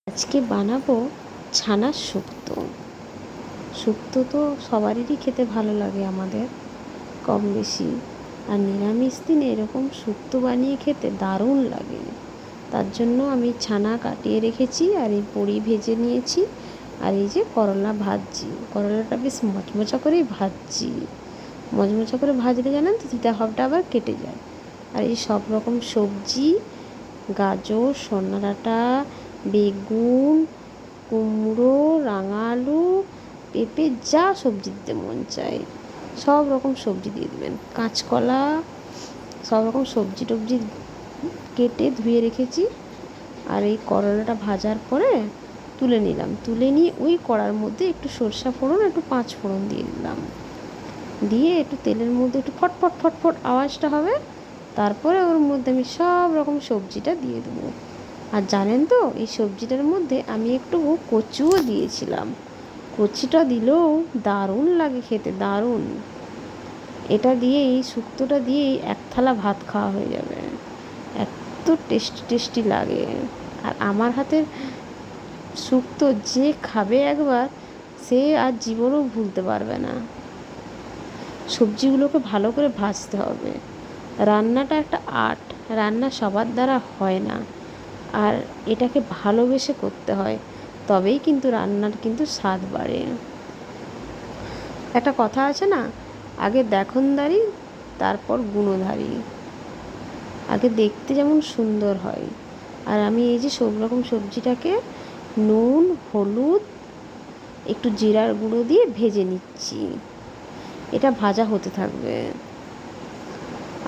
আজকে বানাবো ছানার শুক্তো। শুক্তো তো সবারই খেতে ভালো লাগে আমাদের কম বেশি। আর নিরামিষ দিনে এরকম শুক্তো বানিয়ে খেতে দারুণ লাগে। তার জন্য আমি ছানা কাটিয়ে রেখেছি, আর এই বড়ি ভেজে নিয়েছি, আর এই যে করলা ভাজছি। করলাটা বেশ মচমচা করেই ভাজছি। মচমচা করে ভাজলে জানেন তো তিতা ভাবটা আবার কেটে যায়। আর এই সব রকম সবজি, গাজর, সজনে ডাঁটা, বেগুন, কুমড়ো, রাঙা আলু, পেঁপে, যা সবজি দিতে মন চায় সব রকম সবজি দিয়ে দেবেন। কাঁচকলা, সব রকম সবজি টবজি কেটে ধুয়ে রেখেছি। আর এই করলাটা ভাজার পরে তুলে নিলাম। তুলে নিয়ে ওই কড়ার মধ্যে একটু সরষা ফোড়ন, একটু পাঁচ ফোড়ন দিয়ে দিলাম। দিয়ে একটু তেলের মধ্যে একটু ফটফট ফটফট আওয়াজটা হবে, তারপরে ওর মধ্যে আমি সব রকম সবজিটা দিয়ে দেবো। আর জানেন তো এই সবজিটার মধ্যে আমি একটু কচুও দিয়েছিলাম। কচিটা দিলেও দারুণ লাগে খেতে, দারুণ। এটা দিয়েই, শুক্তোটা দিয়েই এক থালা ভাত খাওয়া হয়ে যাবে, এত টেস্টি টেস্টি লাগে। আর আমার হাতের শুক্তো যে খাবে একবার, সে আর জীবনেও ভুলতে পারবে না। সবজিগুলোকে ভালো করে ভাজতে হবে। রান্নাটা একটা আর্ট, রান্না সবার দ্বারা হয় না। আর এটাকে ভালোবেসে করতে হয়, তবেই কিন্তু রান্নার কিন্তু স্বাদ বাড়ে। একটা কথা আছে না, আগে দেখনদারি তারপর গুণধারী। আগে দেখতে যেমন সুন্দর হয়। আর আমি এই যে সব রকম সবজিটাকে নুন, হলুদ, একটু জিরার গুঁড়ো দিয়ে ভেজে নিচ্ছি। এটা ভাজা হতে থাকবে।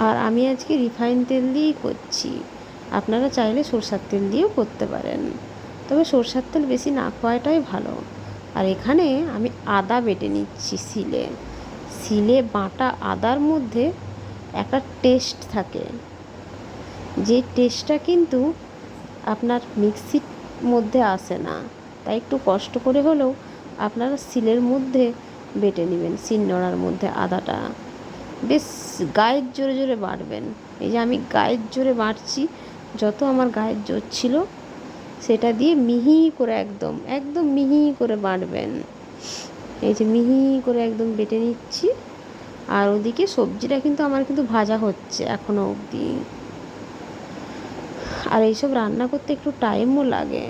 আর আমি আজকে রিফাইন তেল দিয়েই করছি। আপনারা চাইলে সরষের তেল দিয়েও করতে পারেন, তবে সরষের তেল বেশি না খাওয়াটাই ভালো। আর এখানে আমি আদা বেটে নিচ্ছি শিলে। শিলে বাটা আদার মধ্যে একটা টেস্ট থাকে, যে টেস্টটা কিন্তু আপনার মিক্সির মধ্যে আসে না। তাই একটু কষ্ট করে হলেও আপনারা শিলের মধ্যে বেটে নেবেন, শিলনোড়ার মধ্যে আদাটা। বেশ গায়ের জোরে জোরে বাটবেন। এই যে আমি গায়ের জোরে বাটছি, যত আমার গায়ের জোর ছিল সেটা দিয়ে মিহি করে একদম একদম মিহি করে বাটবেন। এই যে মিহি করে একদম বেটে নিচ্ছি। আর ওদিকে সবজিটা কিন্তু আমার কিন্তু ভাজা হচ্ছে এখনও অবধি। আর এইসব রান্না করতে একটু টাইমও লাগে।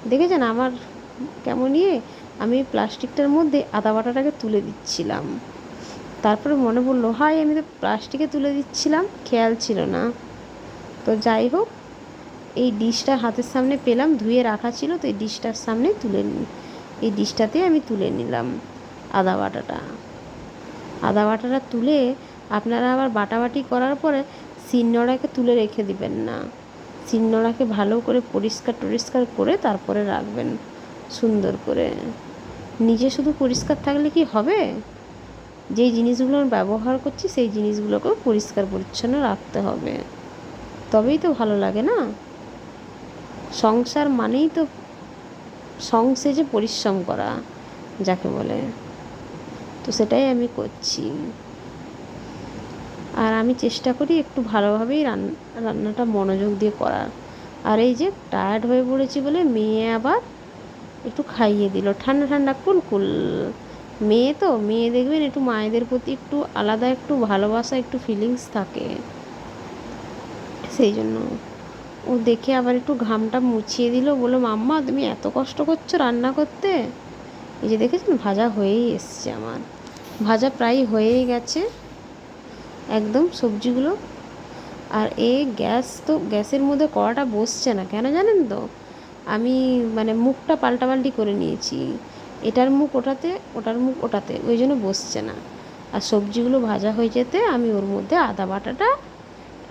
দেখেছেন আমার কেমন আমি প্লাস্টিকটার মধ্যে আদা বাটাটাকে তুলে দিচ্ছিলাম। তারপরে মনে পড়লো, হাই আমি তো প্লাস্টিকে তুলে দিচ্ছিলাম, খেয়াল ছিল না। তো যাই হোক, এই ডিশটা হাতের সামনে পেলাম, ধুয়ে রাখা ছিল, তো এই ডিশটার সামনে তুলে নিই। এই ডিশটাতে আমি তুলে নিলাম আদা বাটাটা। আদা বাটাটা তুলে আপনারা আবার বাটাবাটি করার পরে শিলনোড়াকে তুলে রেখে দিবেন না। শিলনোড়াকে ভালো করে পরিষ্কার টরিষ্কার করে তারপরে রাখবেন সুন্দর করে। নিজে শুধু পরিষ্কার থাকলে কি হবে? যেই জিনিসগুলো আমি ব্যবহার করছি সেই জিনিসগুলোকেও পরিষ্কার পরিচ্ছন্ন রাখতে হবে, তবেই তো ভালো লাগে না? সংসার মানেই তো সংসেজে পরিশ্রম করা যাকে বলে। তো সেটাই আমি করছি। আর আমি চেষ্টা করি একটু ভালোভাবেই রান্নাটা মনোযোগ দিয়ে করার। আর এই যে টায়ার্ড হয়ে পড়েছি বলে মেয়ে আবার একটু খাইয়ে দিল ঠান্ডা ঠান্ডা কুলকুল। মেয়ে তো, মেয়ে দেখবেন একটু মায়েদের প্রতি একটু আলাদা একটু ভালোবাসা, একটু ফিলিংস থাকে, সেই জন্য ও দেখে আবার একটু ঘামটা মুছিয়ে দিল, বললো মাম্মা তুমি এত কষ্ট করছো রান্না করতে। এই যে দেখেছেন ভাজা হয়েই এসছে আমার, ভাজা প্রায় হয়েই গেছে একদম সবজিগুলো। আর গ্যাসের মধ্যে কড়াটা বসছে না কেন জানেন তো? আমি মানে মুখটা পাল্টাপাল্টি করে নিয়েছি, এটার মুখ ওটাতে, ওটার মুখ ওটাতে, ওই জন্য বসছে না। আর সবজিগুলো ভাজা হয়ে যেতে আমি ওর মধ্যে আদা বাটাটা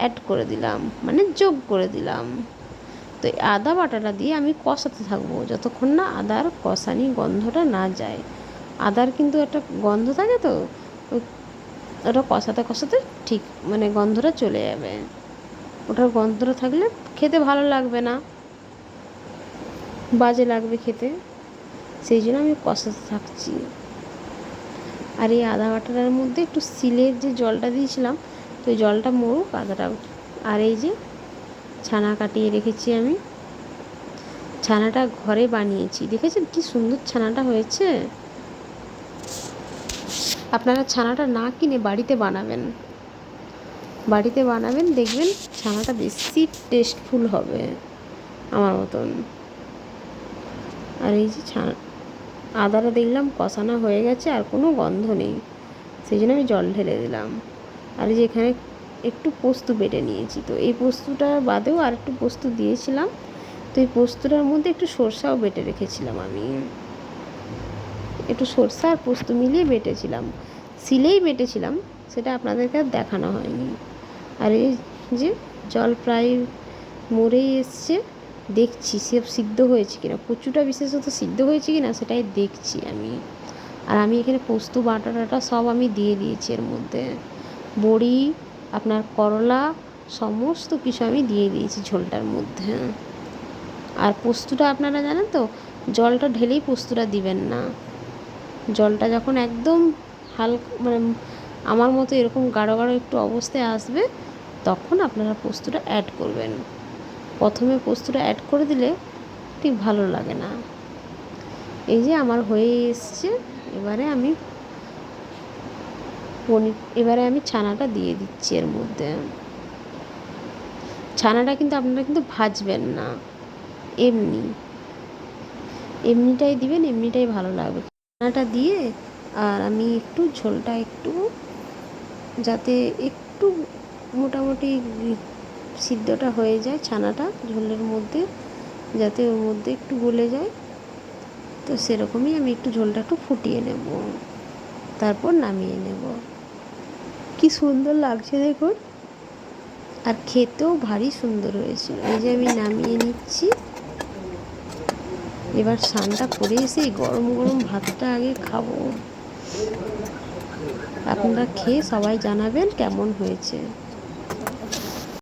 অ্যাড করে দিলাম, মানে যোগ করে দিলাম। তো এই আদা বাটাটা দিয়ে আমি কষাতে থাকবো যতক্ষণ না আদার কষানি গন্ধটা না যায়। আদার কিন্তু একটা গন্ধ থাকে, তো ওই ওটা কষাতে কষাতে ঠিক মানে গন্ধটা চলে যাবে। ওটার গন্ধটা থাকলে খেতে ভালো লাগবে না, বাজে লাগবে খেতে, সেই জন্য আমি কষাতে থাকছি। আর এই আদা বাটাটার মধ্যে একটু শিলের যে জলটা দিয়েছিলাম, তো ওই জলটা মরুক আদাটা। আর এই যে ছানা কাটিয়ে রেখেছি আমি, ছানাটা ঘরে বানিয়েছি, দেখেছেন কি সুন্দর ছানাটা হয়েছে। আপনারা ছানাটা না কিনে বাড়িতে বানাবেন, বাড়িতে বানাবেন, দেখবেন ছানাটা বেশি টেস্টফুল হবে আমার মতন। আর এই যে আদাটা দেখলাম কষানো হয়ে গেছে, আর কোনো গন্ধ নেই, সেই জন্য আমি জল ঢেলে দিলাম। আর এই যে এখানে একটু পোস্ত বেটে নিয়েছি, তো এই পোস্তটা বাদেও আর একটু পোস্ত দিয়েছিলাম, তো এই পোস্তটার মধ্যে একটু সরষাও বেটে রেখেছিলাম, আমি একটু সরষা আর পোস্ত মিলিয়ে বেটেছিলাম, শিলেই বেটেছিলাম, সেটা আপনাদেরকে আর দেখানো হয়নি। আর এই যে জল প্রায় মরেই এসছে, দেখছি সব সিদ্ধ হয়েছে কিনা, কচুটা বিশেষত সিদ্ধ হয়েছে কিনা সেটাই দেখছি আমি। আর আমি এখানে পোস্ত বাটাটা সব আমি দিয়ে দিয়েছি এর মধ্যে, বড়ি, আপনার করলা, সমস্ত কিছু আমি দিয়ে দিয়েছি ঝোলটার মধ্যে। আর পোস্তটা আপনারা জানেন তো, জলটা ঢেলেই পোস্তটা দিবেন না, জলটা যখন একদম হালকা মানে আমার মতো এরকম গাঢ় গাঢ় একটু অবস্থায় আসবে, তখন আপনারা পোস্তটা অ্যাড করবেন। প্রথমে পোস্তটা অ্যাড করে দিলে ঠিক ভালো লাগে না। এই যে আমার হয়ে এসছে, এবারে আমি ছানাটা দিয়ে দিচ্ছি এর মধ্যে। ছানাটা কিন্তু আপনারা কিন্তু ভাজবেন না, এমনিটাই দিবেন, এমনিটাই ভালো লাগবে ছানাটা দিয়ে। আর আমি একটু ঝোলটা একটু যাতে একটু মোটামুটি সিদ্ধটা হয়ে যায়, ছানাটা ঝোলের মধ্যে যাতে ওর মধ্যে একটু গলে যায়, তো সেরকমই আমি একটু ঝোলটা একটু ফুটিয়ে নেব, তারপর নামিয়ে নেব। কি সুন্দর লাগছে দেখুন, আর খেতেও ভারী সুন্দর হয়েছিল। এই যে আমি নামিয়ে নিচ্ছি, এবার স্নানটা করে এসে গরম গরম ভাতটা আগে খাবো। আপনারা খেয়ে সবাই জানাবেন কেমন হয়েছে।